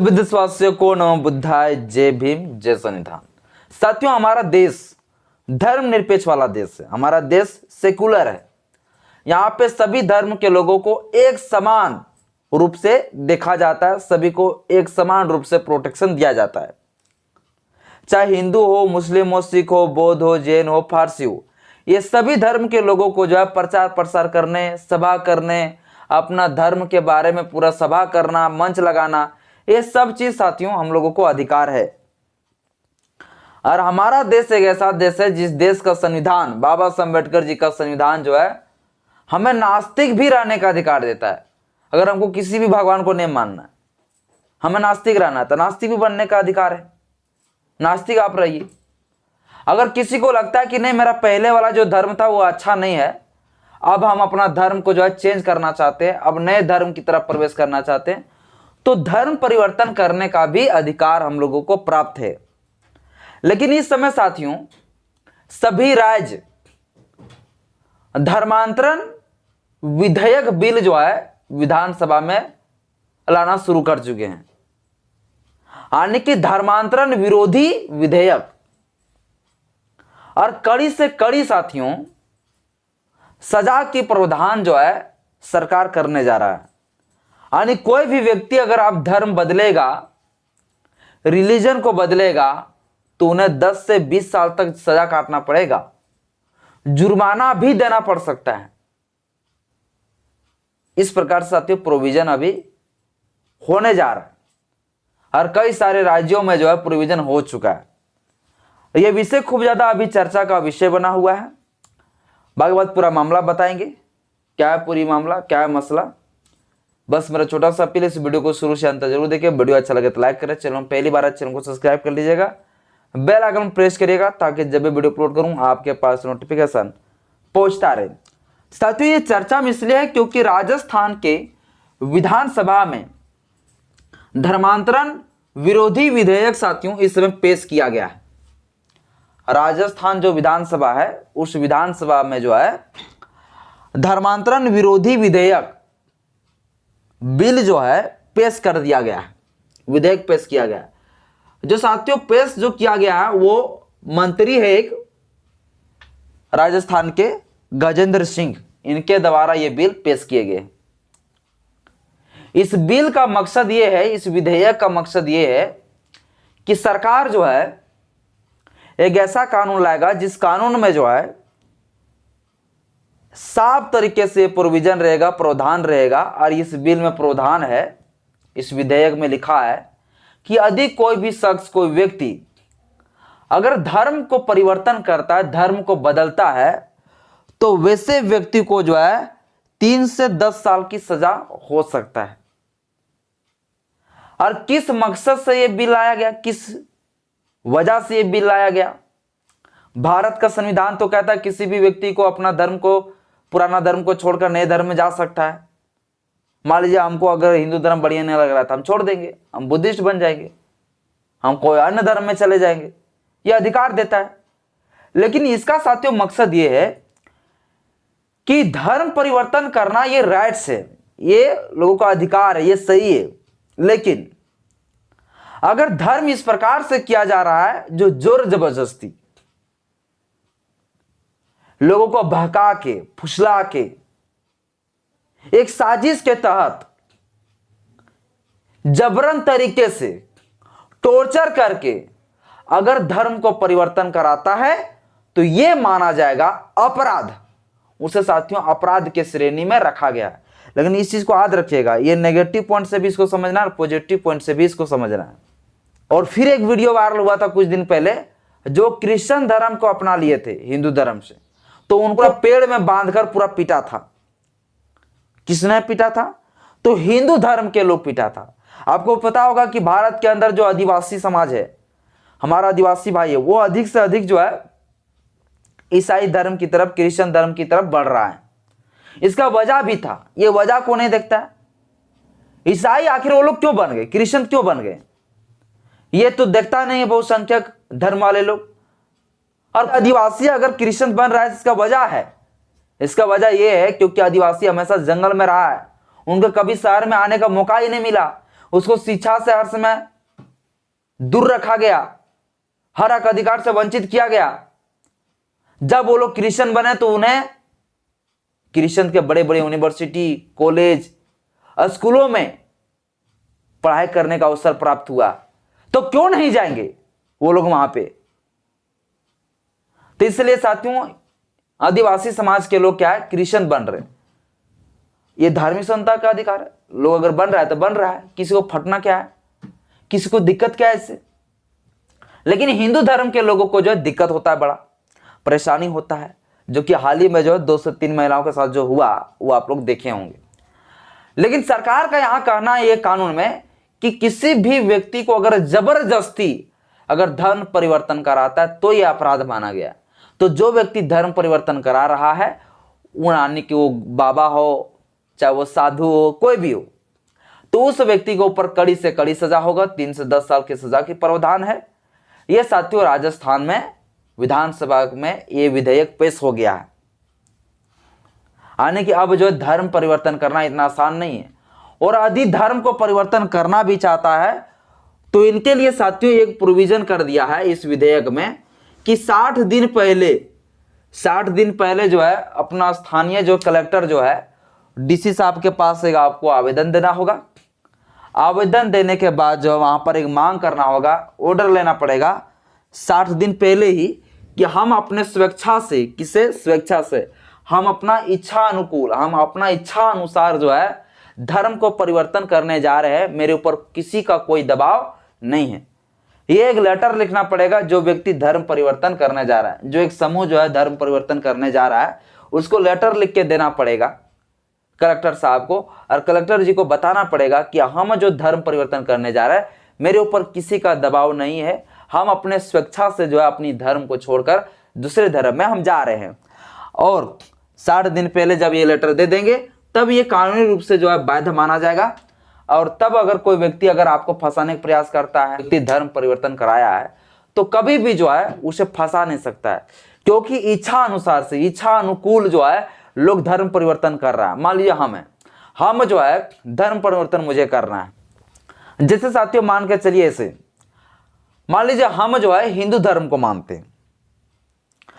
सभी देशवासियों को नमो बुद्धाय, जय भीम, जय संविधान। साथियों, हमारा देश धर्मनिरपेक्ष वाला देश है। हमारा देश सेकुलर है। यहाँ पे सभी धर्म के लोगों को एक समान रूप से देखा जाता है, सभी को एक समान रूप से प्रोटेक्शन दिया जाता है। चाहे हिंदू हो, मुस्लिम हो, सिख हो, बौद्ध हो, जैन हो, फारसी हो, ये सभी धर्म के लोगों को जो है प्रचार प्रसार करने, सभा करने, अपना धर्म के बारे में पूरा सभा करना, मंच लगाना, ये सब चीज साथियों हम लोगों को अधिकार है। और हमारा देश एक ऐसा देश है जिस देश का संविधान, बाबा साहब अम्बेडकर जी का संविधान जो है हमें नास्तिक भी रहने का अधिकार देता है। अगर हमको किसी भी भगवान को नहीं मानना है, हमें नास्तिक रहना है, तो नास्तिक भी बनने का अधिकार है। नास्तिक आप रहिए। अगर किसी को लगता है कि नहीं, मेरा पहले वाला जो धर्म था वो अच्छा नहीं है, अब हम अपना धर्म को जो है चेंज करना चाहते हैं, अब नए धर्म की तरफ प्रवेश करना चाहते हैं, तो धर्म परिवर्तन करने का भी अधिकार हम लोगों को प्राप्त है। लेकिन इस समय साथियों सभी राज्य धर्मांतरण विधेयक बिल जो है विधानसभा में लाना शुरू कर चुके हैं, यानी कि धर्मांतरण विरोधी विधेयक। और कड़ी से कड़ी साथियों सजा की प्रावधान जो है सरकार करने जा रहा है। यानी कोई भी व्यक्ति अगर आप धर्म बदलेगा, रिलीजन को बदलेगा, तो उन्हें 10 से 20 साल तक सजा काटना पड़ेगा, जुर्माना भी देना पड़ सकता है। इस प्रकार से साथियों प्रोविजन अभी होने जा रहा है और कई सारे राज्यों में जो है प्रोविजन हो चुका है। यह विषय खूब ज्यादा अभी चर्चा का विषय बना हुआ है। बाकी बात पूरा मामला बताएंगे, क्या है पूरी मामला, क्या है मसला। बस मेरा छोटा सा अपील, इस वीडियो को शुरू से अंत जरूर देखिए। वीडियो अच्छा लगे तो लाइक करें, चैनल में पहली बार है चैनल को सब्सक्राइब कर लीजिएगा, बेल आइकन प्रेस करिएगा ताकि जब भी वीडियो अपलोड करूं आपके पास नोटिफिकेशन पहुंचता रहे। साथियों ये चर्चा में इसलिए है क्योंकि राजस्थान के विधानसभा में धर्मांतरण विरोधी विधेयक साथियों इस समय पेश किया गया है। राजस्थान जो विधानसभा है उस विधानसभा में जो है धर्मांतरण विरोधी विधेयक बिल जो है पेश कर दिया गया है, विधेयक पेश किया गया है। जो साथियों पेश जो किया गया है वो मंत्री है एक राजस्थान के गजेंद्र सिंह, इनके द्वारा ये बिल पेश किए गए। इस बिल का मकसद ये है, इस विधेयक का मकसद ये है कि सरकार जो है एक ऐसा कानून लाएगा जिस कानून में जो है साफ तरीके से प्रोविजन रहेगा, प्रावधान रहेगा। और इस बिल में प्रावधान है, इस विधेयक में लिखा है कि यदि कोई भी शख्स, कोई व्यक्ति अगर धर्म को परिवर्तन करता है, धर्म को बदलता है, तो वैसे व्यक्ति को जो है 3 से 10 साल की सजा हो सकता है। और किस मकसद से यह बिल लाया गया, किस वजह से यह बिल लाया गया? भारत का संविधान तो कहता है किसी भी व्यक्ति को अपना धर्म को, पुराना धर्म को छोड़कर नए धर्म में जा सकता है। मान लीजिए हमको अगर हिंदू धर्म बढ़िया नहीं लग रहा था, हम छोड़ देंगे, हम बुद्धिस्ट बन जाएंगे, हम कोई अन्य धर्म में चले जाएंगे, यह अधिकार देता है। लेकिन इसका साथियों मकसद यह है कि धर्म परिवर्तन करना ये राइट्स है, ये लोगों का अधिकार है, ये सही है। लेकिन अगर धर्म इस प्रकार से किया जा रहा है जो जोर जबरदस्ती, लोगों को बहका के, फुसला के, एक साजिश के तहत जबरन तरीके से टॉर्चर करके अगर धर्म को परिवर्तन कराता है तो यह माना जाएगा अपराध। उसे साथियों अपराध के श्रेणी में रखा गया है। लेकिन इस चीज को याद रखिएगा, ये नेगेटिव पॉइंट से भी इसको समझना है, पॉजिटिव पॉइंट से भी इसको समझना है। और फिर एक वीडियो वायरल हुआ था कुछ दिन पहले, जो क्रिश्चियन धर्म को अपना लिए थे हिंदू धर्म से, तो उनको पेड़ में बांधकर पूरा पीटा था। किसने पीटा था? तो हिंदू धर्म के लोग पीटा था। आपको पता होगा कि भारत के अंदर जो आदिवासी समाज है, हमारा आदिवासी भाई है, वो अधिक से अधिक जो है ईसाई धर्म की तरफ, क्रिश्चियन धर्म की तरफ बढ़ रहा है। इसका वजह भी था, ये वजह को नहीं देखता है। ईसाई आखिर वो लोग क्यों बन गए, क्रिश्चियन क्यों बन गए, ये तो देखता नहीं है बहुसंख्यक धर्म वाले लोग। और आदिवासी अगर क्रिश्चियन बन रहा है, इसका वजह है, इसका वजह यह है क्योंकि आदिवासी हमेशा जंगल में रहा है, उनको कभी शहर में आने का मौका ही नहीं मिला। उसको शिक्षा से हर समय दूर रखा गया, हर हक अधिकार से वंचित किया गया। जब वो लोग क्रिश्चियन बने तो उन्हें क्रिश्चियन के बड़े बड़े यूनिवर्सिटी, कॉलेज, स्कूलों में पढ़ाई करने का अवसर प्राप्त हुआ, तो क्यों नहीं जाएंगे वो लोग वहां पे। तो इसलिए साथियों, आदिवासी समाज के लोग क्या है, क्रिश्चियन बन रहे हैं। ये धार्मिक स्वतंत्रता का अधिकार है, लोग अगर बन रहा है तो बन रहा है, किसी को फटना क्या है, किसी को दिक्कत क्या है इससे। लेकिन हिंदू धर्म के लोगों को जो है दिक्कत होता है, बड़ा परेशानी होता है, जो कि हाल ही में जो है 2 से 3 महिलाओं के साथ जो हुआ वो आप लोग देखे होंगे। लेकिन सरकार का यहां कहना है ये कानून में कि किसी भी व्यक्ति को अगर जबरदस्ती अगर धर्म परिवर्तन कराता है तो यह अपराध माना गया। तो जो व्यक्ति धर्म परिवर्तन करा रहा है, यानी कि वो बाबा हो, चाहे वो साधु हो, कोई भी हो, तो उस व्यक्ति के ऊपर कड़ी से कड़ी सजा होगा, 3 से 10 साल की सजा की प्रावधान है। यह साथियों राजस्थान में विधानसभा में यह विधेयक पेश हो गया है। यानी कि अब जो धर्म परिवर्तन करना इतना आसान नहीं है, और यदि धर्म को परिवर्तन करना भी चाहता है तो इनके लिए साथियों एक प्रोविजन कर दिया है इस विधेयक में कि 60 दिन पहले जो है अपना स्थानीय जो कलेक्टर जो है, डीसी साहब के पास एक आपको आवेदन देना होगा। आवेदन देने के बाद जो वहां पर एक मांग करना होगा, ऑर्डर लेना पड़ेगा 60 दिन पहले ही कि हम अपने स्वेच्छा से हम अपना इच्छा अनुसार जो है धर्म को परिवर्तन करने जा रहे हैं, मेरे ऊपर किसी का कोई दबाव नहीं है। ये एक लेटर लिखना पड़ेगा। जो व्यक्ति धर्म परिवर्तन करने जा रहा है, जो एक समूह जो है धर्म परिवर्तन करने जा रहा है, उसको लेटर लिख के देना पड़ेगा कलेक्टर साहब को, और कलेक्टर जी को बताना पड़ेगा कि हम जो धर्म परिवर्तन करने जा रहे हैं, मेरे ऊपर किसी का दबाव नहीं है, हम अपने स्वेच्छा से जो है अपनी धर्म को छोड़कर दूसरे धर्म में हम जा रहे हैं। और 60 दिन पहले जब ये लेटर दे देंगे तब ये कानूनी रूप से जो है वैध माना जाएगा। और तब अगर कोई व्यक्ति अगर आपको फंसाने का प्रयास करता है, व्यक्ति धर्म परिवर्तन कराया है, तो कभी भी जो है उसे फंसा नहीं सकता है, क्योंकि इच्छा अनुसार से, इच्छा अनुकूल जो है लोग धर्म परिवर्तन कर रहा है। मान लीजिए हम जो है धर्म परिवर्तन मुझे करना है, जैसे साथियों मान के चलिए ऐसे, मान लीजिए हम जो है हिंदू धर्म को मानते हैं,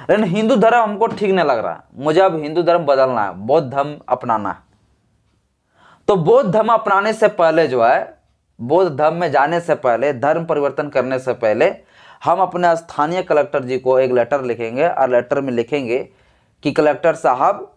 लेकिन हिंदू धर्म हमको ठीक नहीं लग रहा है, मुझे अब हिंदू धर्म बदलना है, बौद्ध धर्म अपनाना है। तो बौद्ध धर्म अपनाने से पहले जो है, बौद्ध धर्म में जाने से पहले, धर्म परिवर्तन करने से पहले हम अपने स्थानीय कलेक्टर जी को एक लेटर लिखेंगे, और लेटर में लिखेंगे कि कलेक्टर साहब,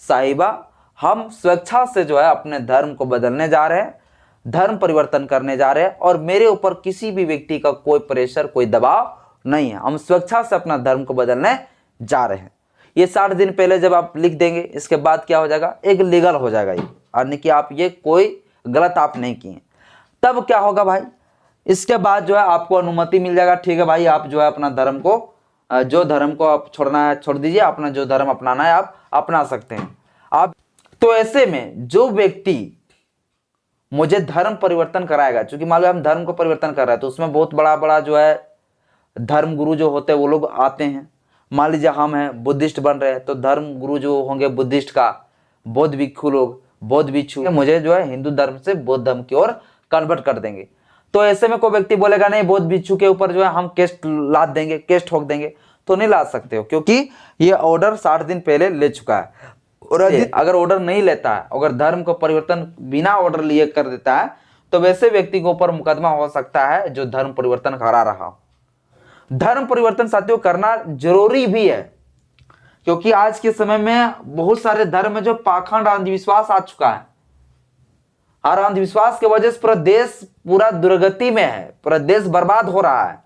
साहिबा, हम स्वेच्छा से जो है अपने धर्म को बदलने जा रहे हैं, धर्म परिवर्तन करने जा रहे हैं, और मेरे ऊपर किसी भी व्यक्ति का कोई प्रेशर, कोई दबाव नहीं है, हम स्वेच्छा से अपना धर्म को बदलने जा रहे हैं। ये 60 दिन पहले जब आप लिख देंगे, इसके बाद क्या हो जाएगा, एक लीगल हो जाएगा ये, यानी कि आप ये कोई गलत आप नहीं किए। तब क्या होगा भाई, इसके बाद जो है आपको अनुमति मिल जाएगा, ठीक है भाई, आप जो है अपना धर्म को, जो धर्म को आप छोड़ना है छोड़ दीजिए, अपना जो धर्म अपनाना है आप अपना सकते हैं आप। तो ऐसे में जो व्यक्ति मुझे धर्म परिवर्तन कराएगा, क्योंकि मान लो हम धर्म को परिवर्तन कर रहे हैं, तो उसमें बहुत बड़ा बड़ा जो है धर्म गुरु जो होते हैं वो लोग आते हैं। मान लीजिए हम हैं बुद्धिस्ट बन रहे हैं, तो धर्म गुरु जो होंगे बुद्धिस्ट का, बौद्ध भिक्षु लोग, बौद्ध भिक्षु मुझे जो है हिंदू धर्म से बौद्ध धर्म की ओर कन्वर्ट कर देंगे। तो ऐसे में कोई व्यक्ति बोलेगा नहीं, बौद्ध भिक्षु के ऊपर जो है हम केस लाद देंगे, केस ठोक देंगे, तो नहीं ला सकते हो, क्योंकि ये ऑर्डर 60 दिन पहले ले चुका है। और अगर ऑर्डर नहीं लेता है, अगर धर्म को परिवर्तन बिना ऑर्डर लिए कर देता है, तो वैसे व्यक्ति के ऊपर मुकदमा हो सकता है जो धर्म परिवर्तन करा रहा हो। धर्म परिवर्तन साथियों करना जरूरी भी है, क्योंकि आज के समय में बहुत सारे धर्म में जो पाखंड अंधविश्वास आ चुका है, और अंधविश्वास की वजह से पूरा देश पूरा दुर्गति में है, पूरा देश बर्बाद हो रहा है।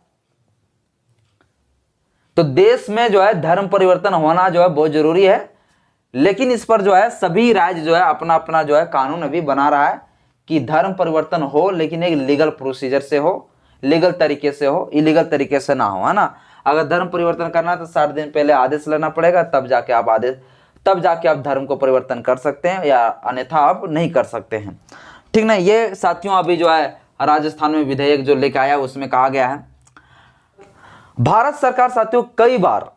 तो देश में जो है धर्म परिवर्तन होना जो है बहुत जरूरी है। लेकिन इस पर जो है सभी राज्य जो है अपना अपना जो है कानून अभी बना रहा है कि धर्म परिवर्तन हो, लेकिन एक लीगल प्रोसीजर से हो, लीगल तरीके से हो, इलीगल तरीके से ना हो, है ना। अगर धर्म परिवर्तन करना है तो 60 दिन पहले आदेश लेना पड़ेगा, तब जाके आप धर्म को परिवर्तन कर सकते हैं, या अन्यथा आप नहीं कर सकते हैं, ठीक ना। ये साथियों अभी जो है राजस्थान में विधेयक जो लेके आया उसमें कहा गया है। भारत सरकार साथियों कई बार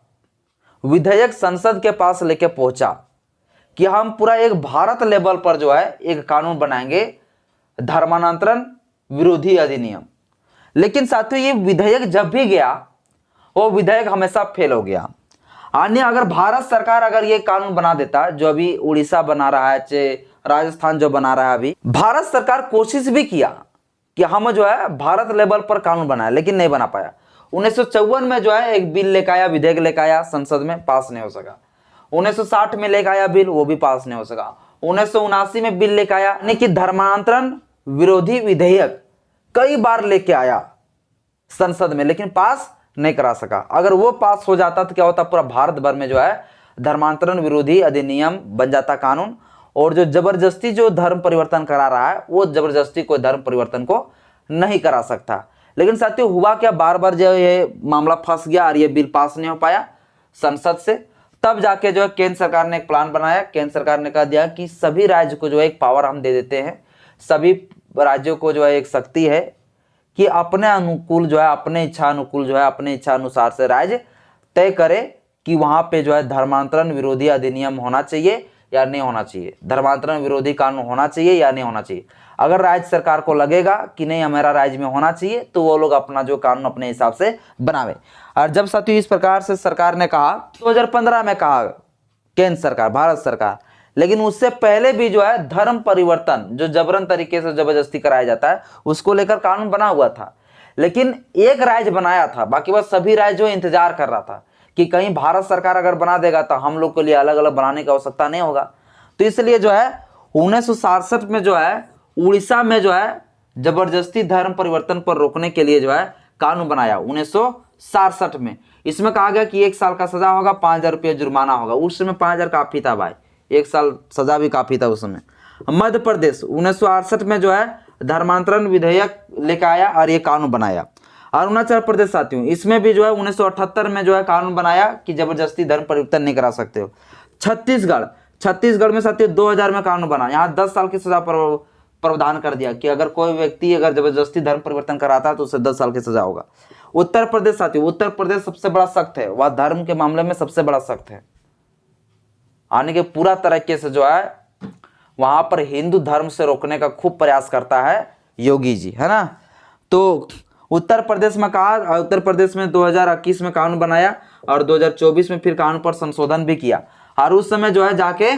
विधेयक संसद के पास लेके पहुंचा कि हम पूरा एक भारत लेवल पर जो है एक कानून बनाएंगे, धर्मांतरण विरोधी अधिनियम। लेकिन साथियों ये विधेयक जब भी गया वो विधेयक हमेशा फेल हो गया। अन्य अगर भारत सरकार अगर ये कानून बना देता, जो अभी उड़ीसा बना रहा है, चाहे राजस्थान जो बना रहा है, अभी भारत सरकार कोशिश भी किया कि हम जो है भारत लेवल पर कानून बनाए, लेकिन नहीं बना पाया। 1954 में जो है एक बिल लेकर आया, विधेयक लेकर आया, संसद में पास नहीं हो सका। 1960 में लेकर आया बिल, वो भी पास नहीं हो सका। 1979 में बिल लेकर आया, यानी कि धर्मांतरण विरोधी विधेयक कई बार लेके आया संसद में, लेकिन पास नहीं करा सका। अगर वो पास हो जाता तो क्या होता, पूरा भारत भर में जो है धर्मांतरण विरोधी अधिनियम बन जाता कानून, और जो जबरदस्ती जो धर्म परिवर्तन करा रहा है वो जबरदस्ती कोई धर्म परिवर्तन को नहीं करा सकता। लेकिन साथियों हुआ क्या, बार बार जो ये मामला फंस गया और ये बिल पास नहीं हो पाया संसद से। तब जाके जो है केंद्र सरकार ने एक प्लान बनाया। केंद्र सरकार ने कह दिया कि सभी राज्य को जो है एक पावर हम दे देते हैं, सभी राज्यों को जो है एक शक्ति है कि अपने अनुकूल जो है, अपने इच्छा अनुकूल जो है, अपने इच्छा अनुसार से राज्य तय करे कि वहां पे जो है धर्मांतरण विरोधी अधिनियम होना चाहिए या नहीं होना चाहिए, धर्मांतरण विरोधी कानून होना चाहिए या नहीं होना चाहिए। अगर राज्य सरकार को लगेगा कि नहीं हमारा राज्य में होना चाहिए, तो वो लोग अपना जो कानून अपने हिसाब से बनावे। और जब साथियों इस प्रकार से सरकार ने कहा, 2015 में कहा केंद्र सरकार, भारत सरकार, लेकिन उससे पहले भी जो है धर्म परिवर्तन जो जबरन तरीके से जबरदस्ती कराया जाता है उसको लेकर कानून बना हुआ था। लेकिन एक राज्य बनाया था, बाकी बस सभी राज्य जो इंतजार कर रहा था कि कहीं भारत सरकार अगर बना देगा तो हम लोग के लिए अलग अलग बनाने की आवश्यकता नहीं होगा। तो इसलिए जो है 1967 में जो है उड़ीसा में जो है जबरदस्ती धर्म परिवर्तन पर रोकने के लिए जो है कानून बनाया 1967 में। इसमें कहा गया कि 1 साल का सजा होगा, 5,000 रुपये जुर्माना होगा। उस समय 5,000 काफी था भाई, 1 साल सजा भी काफी था उस समय। मध्य प्रदेश 1968 में जो है धर्मांतरण विधेयक लेकर आया और ये कानून बनाया। अरुणाचल प्रदेश साथियों इसमें भी जो है 1978 में जो है कानून बनाया कि जबरदस्ती धर्म परिवर्तन नहीं करा सकते हो। छत्तीसगढ़ में साथियों 2000 में कानून बना, यहाँ 10 साल की सजा प्रावधान कर दिया कि अगर कोई व्यक्ति अगर जबरदस्ती धर्म परिवर्तन कराता है तो उसे 10 साल की सजा होगा। उत्तर प्रदेश साथियों, उत्तर प्रदेश सबसे बड़ा सख्त है, वह धर्म के मामले में सबसे बड़ा सख्त है। आने के पूरा तरीके से जो है वहां पर हिंदू धर्म से रोकने का खूब प्रयास करता है योगी जी, है ना। तो उत्तर प्रदेश में कहा, उत्तर प्रदेश में 2021 में कानून बनाया और 2024 में फिर कानून पर संशोधन भी किया। और उस समय जो है जाके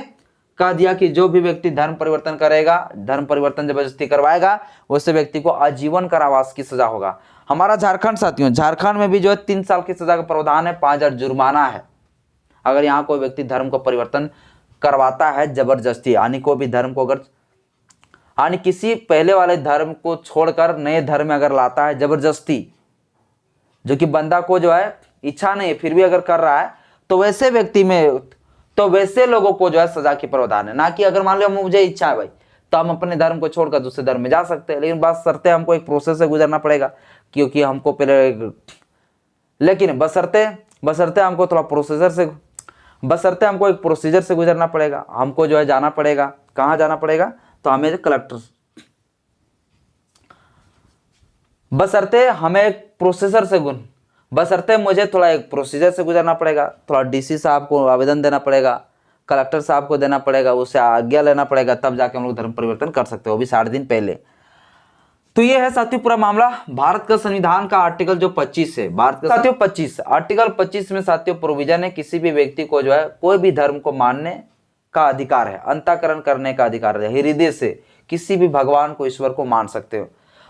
कह दिया कि जो भी व्यक्ति धर्म परिवर्तन करेगा, धर्म परिवर्तन जबरदस्ती करवाएगा, उस व्यक्ति को आजीवन कारावास की सजा होगा। हमारा झारखंड साथियों, झारखंड में भी जो है 3 साल की सजा का प्रावधान है, 5,000 जुर्माना है अगर यहाँ कोई व्यक्ति धर्म को परिवर्तन करवाता है जबरदस्ती, यानी कोई भी धर्म को अगर यानी किसी पहले वाले धर्म को छोड़कर नए धर्म में अगर लाता है जबरदस्ती, जो कि बंदा को जो है इच्छा नहीं है फिर भी अगर कर रहा है, तो वैसे व्यक्ति में, तो वैसे लोगों को जो है सजा की प्रावधान है। ना कि अगर मान लो मुझे इच्छा है भाई तो हम अपने धर्म को छोड़कर दूसरे धर्म में जा सकते हैं, लेकिन बात शर्ते हमको एक प्रोसेस से गुजरना पड़ेगा, क्योंकि हमको पहले, लेकिन बशर्ते हमको थोड़ा बशर्ते हमको एक प्रोसीजर से गुजरना पड़ेगा। हमको जो है जाना पड़ेगा, कहाँ जाना पड़ेगा, तो हमें कलेक्टर, बशर्ते हमें एक प्रोसीजर से बशर्ते मुझे थोड़ा एक प्रोसीजर से गुजरना पड़ेगा, थोड़ा डीसी साहब को आवेदन देना पड़ेगा, कलेक्टर साहब को देना पड़ेगा, उससे आज्ञा लेना पड़ेगा, तब जाके हम लोग धर्म परिवर्तन कर सकते हो, वो भी 60 दिन पहले। तो ये है साथियों पूरा मामला। भारत का संविधान का आर्टिकल जो 25 है, भारत का साथियों 25 आर्टिकल 25 में साथियों प्रोविजन है किसी भी व्यक्ति को जो है कोई भी धर्म को मानने का अधिकार है, अंतःकरण करने का अधिकार है, हृदय से किसी भी भगवान को, ईश्वर को मान सकते हो।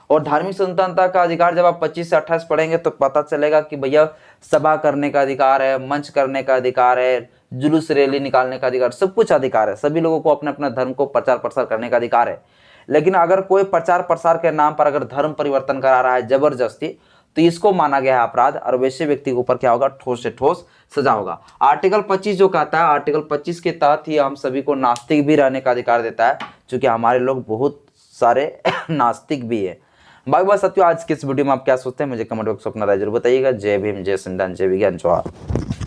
और धार्मिक स्वतंत्रता का अधिकार जब आप 25 से 28 पढ़ेंगे तो पता चलेगा कि भैया सभा करने का अधिकार है, मंच करने का अधिकार है, जुलूस रैली निकालने का अधिकार, सब कुछ अधिकार है। सभी लोगों को अपने अपने धर्म को प्रचार प्रसार करने का अधिकार है। लेकिन अगर कोई प्रचार प्रसार के नाम पर अगर धर्म परिवर्तन करा रहा है जबरदस्ती, तो इसको माना गया है अपराध, और वैसे व्यक्ति के ऊपर क्या होगा, ठोस से ठोस सजा होगा। आर्टिकल 25 जो कहता है, आर्टिकल 25 के तहत ही हम सभी को नास्तिक भी रहने का अधिकार देता है, क्योंकि हमारे लोग बहुत सारे नास्तिक भी है। बाकी साथियों आज के इस वीडियो में आप क्या सोचते हैं मुझे कमेंट बॉक्स में अपना राय जरूर बताइएगा। जय भीम, जय संविधान, जय विज्ञान, जवाहर।